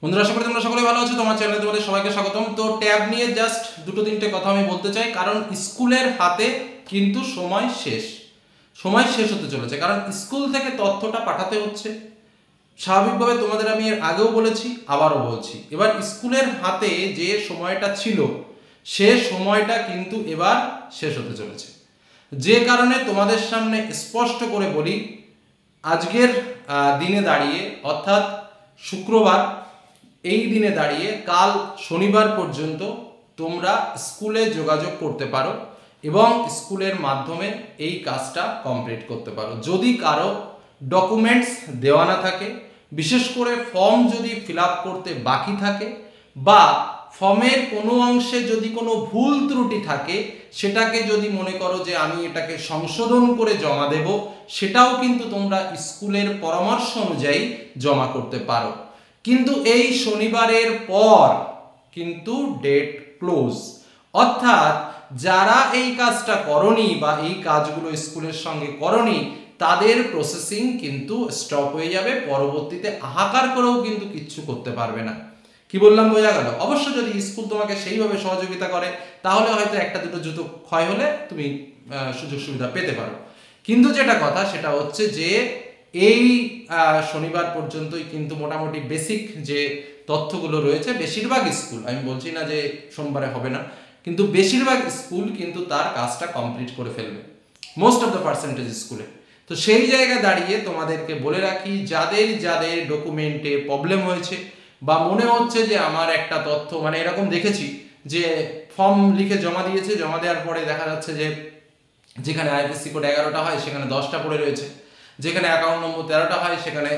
বন্ধুরা, আশা করি তোমরা সকলে ভালো আছো। তোমার চ্যানেলে তোমাদের সবাইকে স্বাগতম। তো ট্যাব নিয়ে জাস্ট দুটো তিনটে কথা আমি বলতে চাই, কারণ স্কুলের হাতে কিন্তু সময় শেষ হতে চলেছে। কারণ স্কুল থেকে তথ্যটা পাঠাতে হচ্ছে, স্বাভাবিকভাবে তোমাদের আমি এর আগেও বলেছি, আবারও বলছি, এবার স্কুলের হাতে যে সময়টা ছিল সে সময়টা কিন্তু এবার শেষ হতে চলেছে। যে কারণে তোমাদের সামনে স্পষ্ট করে বলি, আজকের দিনে দাঁড়িয়ে অর্থাৎ শুক্রবার, এই দিনে দাঁড়িয়ে কাল শনিবার পর্যন্ত তোমরা স্কুলে যোগাযোগ করতে পারো এবং স্কুলের মাধ্যমে এই কাজটা কমপ্লিট করতে পারো। যদি কারো ডকুমেন্টস দেওয়া না থাকে, বিশেষ করে ফর্ম যদি ফিল আপ করতে বাকি থাকে বা ফর্মের কোনো অংশে যদি কোনো ভুল ত্রুটি থাকে, সেটাকে যদি মনে করো যে আমি এটাকে সংশোধন করে জমা দেব, সেটাও কিন্তু তোমরা স্কুলের পরামর্শ অনুযায়ী জমা করতে পারো। কিন্তু এই শনিবারের পর কিন্তু ডেট ক্লোজ, অর্থাৎ যারা এই কাজটা করনি বা এই কাজগুলো স্কুলের সঙ্গে করনি, তাদের প্রসেসিং কিন্তু স্টপ হয়ে যাবে। পরবর্তীতে হাহাকার করেও কিন্তু কিচ্ছু করতে পারবে না। কি বললাম বোঝা গেল? অবশ্য যদি স্কুল তোমাকে সেইভাবে সহযোগিতা করে, তাহলে হয়তো একটা দুটো জুতো ক্ষয় হলে তুমি সুযোগ সুবিধা পেতে পারো। কিন্তু যেটা কথা সেটা হচ্ছে যে এই শনিবার পর্যন্তই কিন্তু মোটামুটি বেসিক যে তথ্যগুলো রয়েছে, বেশিরভাগ স্কুল, আমি বলছি না যে সোমবারে হবে না, কিন্তু বেশিরভাগ স্কুল কিন্তু তার কাজটা কমপ্লিট করে ফেলবে, মোস্ট অফ দ্য পার্সেন্টেজ স্কুলে। তো সেই জায়গায় দাঁড়িয়ে তোমাদেরকে বলে রাখি, যাদের যাদের ডকুমেন্টে প্রবলেম হয়েছে বা মনে হচ্ছে যে আমার একটা তথ্য, মানে এরকম দেখেছি যে ফর্ম লিখে জমা দিয়েছে, জমা দেওয়ার পরে দেখা যাচ্ছে যে যেখানে আইএফএসসি কোড 11টা হয় সেখানে 10টা পড়ে রয়েছে, যেখানে অ্যাকাউন্ট নম্বর 13টা হয় সেখানে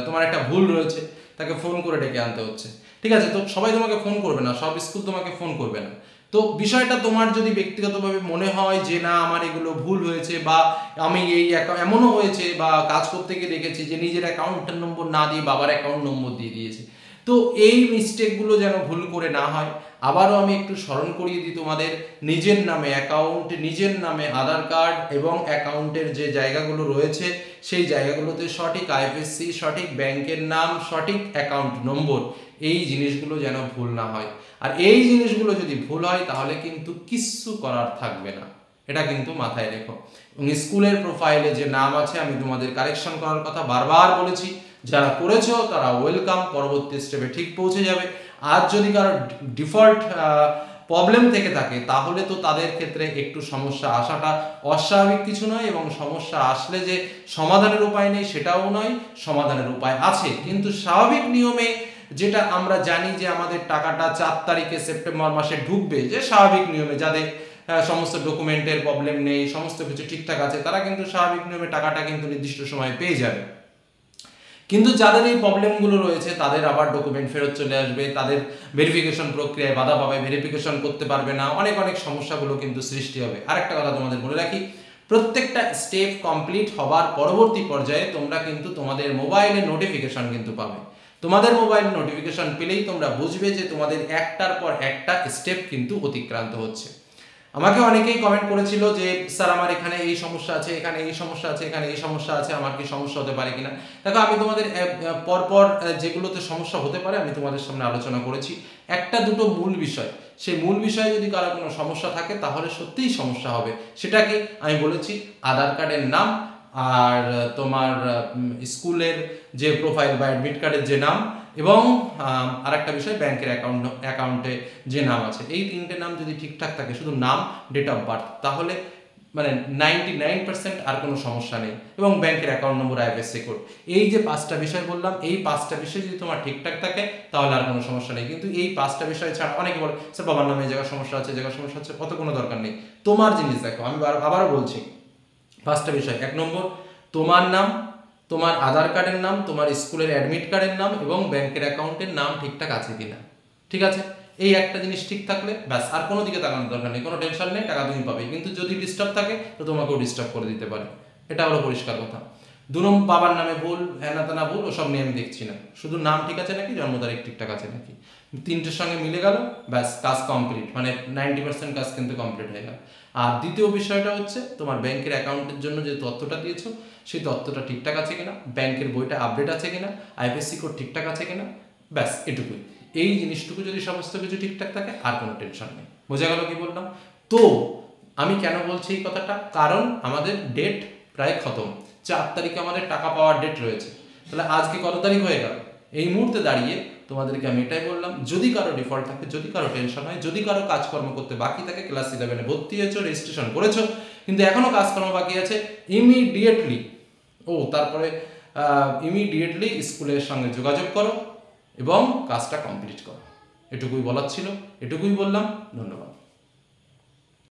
তোমার একটা ভুল রয়েছে, তাকে ফোন করে ডেকে আনতে হচ্ছে। ঠিক আছে, তো সবাই তোমাকে ফোন করবে না, সব স্কুল তোমাকে ফোন করবে না। তো বিষয়টা তোমার যদি ব্যক্তিগতভাবে মনে হয় যে না আমার এগুলো ভুল হয়েছে, বা আমি এই এমনও হয়েছে বা কাজ করতে গিয়ে দেখেছি যে নিজের অ্যাকাউন্টের নম্বর না দিয়ে বাবার অ্যাকাউন্ট নম্বর দিয়ে দিয়েছে, তো এই মিস্টেকগুলো যেন ভুল করে না হয়। আবারও আমি একটু স্মরণ করিয়ে দিই তোমাদের, নিজের নামে অ্যাকাউন্ট, নিজের নামে আধার কার্ড এবং অ্যাকাউন্টের যে জায়গাগুলো রয়েছে সেই জায়গাগুলোতে সঠিক আইএফএসসি, সঠিক ব্যাংকের নাম, সঠিক অ্যাকাউন্ট নম্বর, এই জিনিসগুলো যেন ভুল না হয়। আর এই জিনিসগুলো যদি ভুল হয় তাহলে কিন্তু কিচ্ছু করার থাকবে না, এটা কিন্তু মাথায় রেখো। এবং স্কুলের প্রোফাইলে যে নাম আছে, আমি তোমাদের কারেকশন করার কথা বারবার বলেছি, যারা করেছো তারা ওয়েলকাম, পরবর্তী স্টেপে ঠিক পৌঁছে যাবে। আর যদি কারো ডিফল্ট প্রবলেম থেকে থাকে, তাহলে তো তাদের ক্ষেত্রে একটু সমস্যা আসাটা অস্বাভাবিক কিছু নয়, এবং সমস্যা আসলে যে সমাধানের উপায় নেই সেটাও নয়, সমাধানের উপায় আছে। কিন্তু স্বাভাবিক নিয়মে যেটা আমরা জানি যে আমাদের টাকাটা 4 তারিখে সেপ্টেম্বর মাসে ঢুকবে, যে স্বাভাবিক নিয়মে যাদের সমস্ত ডকুমেন্টের প্রবলেম নেই, সমস্ত কিছু ঠিকঠাক আছে, তারা কিন্তু স্বাভাবিক নিয়মে টাকাটা কিন্তু নির্দিষ্ট সময়ে পেয়ে যাবে। কিন্তু যাদের এই প্রবলেমগুলো রয়েছে তাদের আবার ডকুমেন্ট ফেরত চলে আসবে, তাদের ভেরিফিকেশন প্রক্রিয়ায় বাধা পাবে, ভেরিফিকেশন করতে পারবে না, অনেক অনেক সমস্যাগুলো কিন্তু সৃষ্টি হবে। আরেকটা কথা তোমাদের বলে রাখি, প্রত্যেকটা স্টেপ কমপ্লিট হবার পরবর্তী পর্যায়ে তোমরা কিন্তু তোমাদের মোবাইলে নোটিফিকেশন কিন্তু পাবে। তোমাদের মোবাইল নোটিফিকেশন পেলেই তোমরা বুঝবে যে তোমাদের একটার পর একটা স্টেপ কিন্তু অতিক্রান্ত হচ্ছে। আমাকে অনেকেই কমেন্ট করেছিল যে স্যার আমার এখানে এই সমস্যা আছে, এখানে এই সমস্যা আছে, এখানে এই সমস্যা আছে, আমার কি সমস্যা হতে পারে কিনা। দেখো, আমি তোমাদের পরপর যেগুলোতে সমস্যা হতে পারে আমি তোমাদের সামনে আলোচনা করেছি। একটা দুটো মূল বিষয়, সেই মূল বিষয়ে যদি কারো কোনো সমস্যা থাকে তাহলে সত্যিই সমস্যা হবে। সেটাকে আমি বলেছি, আধার কার্ডের নাম, আর তোমার স্কুলের যে প্রোফাইল বা অ্যাডমিট কার্ডের যে নাম, এবং আরেকটা বিষয় ব্যাংকের অ্যাকাউন্টে যে নাম আছে, এই তিনটে নাম যদি ঠিকঠাক থাকে, শুধু নাম, ডেট অফ বার্থ, তাহলে মানে 99% আর কোনো সমস্যা নেই। এবং ব্যাংকের অ্যাকাউন্ট নম্বর, আইএফএসসি কোড, এই যে 5টা বিষয় বললাম, এই 5টা বিষয় যদি তোমার ঠিকঠাক থাকে তাহলে আর কোনো সমস্যা নেই। কিন্তু এই 5টা বিষয় ছাড়া অনেকে বলে স্যার বাবার নামে এই জায়গায় সমস্যা আছে, জায়গায় সমস্যা আছে, অত কোনো দরকার নেই। তোমার জিনিস দেখো, আমি আবারও বলছি, 5টা বিষয়: 1 নম্বর তোমার নাম, তোমার আধার কার্ডের নাম, তোমার স্কুলের অ্যাডমিট কার্ডের নাম এবং ব্যাংকের অ্যাকাউন্টের নাম ঠিকঠাক আছে কিনা। ঠিক আছে, এই একটা জিনিস ঠিক থাকলে ব্যাস, আর কোনো দিকে তাকানোর দরকার নেই, কোনো টেনশন নেই, টাকা তুমি পাবে। কিন্তু যদি ডিস্টার্ব থাকে তো তোমাকেও ডিস্টার্ব করে দিতে পারে, এটা হলো পরিষ্কার কথা। 2 নম্বর, বাবার নামে ভুল, হ্যানা ভুল, ওসব নিয়ে আমি দেখছি না, শুধু নাম ঠিক আছে নাকি, জন্ম তারিখ ঠিকঠাক আছে নাকি, 3টের সঙ্গে মিলে গেল, ব্যাস কাজ কমপ্লিট, মানে 90% কাজ কিন্তু কমপ্লিট হয়ে গেল। আর দ্বিতীয় বিষয়টা হচ্ছে তোমার ব্যাংকের অ্যাকাউন্টের জন্য যে তথ্যটা দিয়েছো সেই তথ্যটা ঠিকঠাক আছে কিনা, ব্যাংকের বইটা আপডেট আছে কিনা, আইএফএসসি কোড ঠিকঠাক আছে কিনা, ব্যাস এটুকুই। এই জিনিসটুকু যদি সমস্ত কিছু ঠিকঠাক থাকে আর কোনো টেনশন নেই। বোঝা গেল কি বললাম? তো আমি কেন বলছি এই কথাটা, কারণ আমাদের ডেট প্রায় খতম। 4 তারিখে আমাদের টাকা পাওয়ার ডেট রয়েছে। তাহলে আজকে কত তারিখ হয়ে গেল? এই মুহূর্তে দাঁড়িয়ে তোমাদেরকে আমি এটাই বললাম, যদি কারো ডিফল্ট থাকে, যদি কারো টেনশন হয়, যদি কারো কাজকর্ম করতে বাকি থাকে, ক্লাস 11-এ ভর্তি হয়েছো, রেজিস্ট্রেশন করেছো, কিন্তু এখনো কাজকর্ম বাকি আছে, ইমিডিয়েটলি তারপরে ইমিডিয়েটলি স্কুলের সঙ্গে যোগাযোগ করো এবং কাজটা কমপ্লিট করো। এটুকুই বলার ছিল, এটুকুই বললাম। ধন্যবাদ।